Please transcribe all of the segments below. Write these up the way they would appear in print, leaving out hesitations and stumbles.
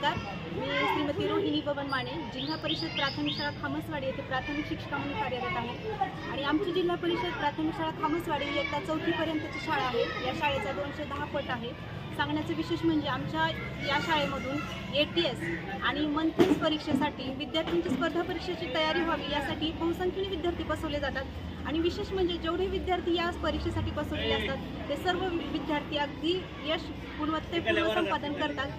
नमस्कार, मी श्रीमती रोहिणी बबन माने, जिल्हा परिषद प्राथमिक शाळा खामसवाडी येथे प्राथमिक शिक्षिका म्हणून कार्यरत आहे. आणि आमची जिल्हा परिषद प्राथमिक शाळा खामसवाडी इयत्ता 4थी पर्यंतची शाळा आहे. या शाळेचा 210 पट आहे. सांगण्याचं विशेष म्हणजे आमच्या या शाळेमधून ATS आणि मंथन्स परीक्षेसाठी विद्यार्थ्यांची स्पर्धा परीक्षेची तयारी व्हावी यासाठी बहुसंख्येने विद्यार्थी बसवले जातात. आणि विशेष म्हणजे जेवढे विद्यार्थी या परीक्षेसाठी बसवलेले असतात ते सर्व विद्यार्थी अगदी यश गुणवत्तेपूर्ण संपादन करतात.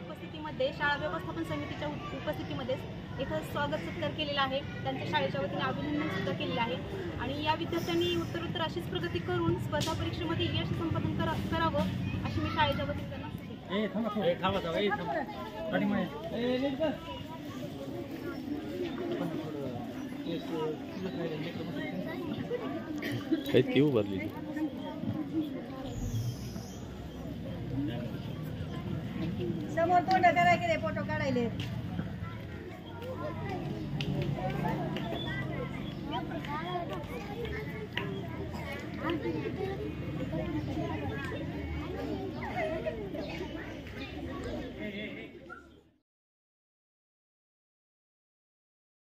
उपस्थितीमध्ये शाळा व्यवस्थापन समितीच्या उपस्थितीमध्ये इथं स्वागत सत्कार केलेला आहे. त्यांच्या शाळेच्या वतीने अभिनंदन सुद्धा केलेलं आहे. आणि या विद्यार्थ्यांनी उत्तरोत्तर अशीच प्रगती करून स्पर्धा परीक्षेमध्ये यश संपादन करावं अशी मी शाळेच्या वतीने त्यांना समोर तोंड करायचे फोटो काढायले.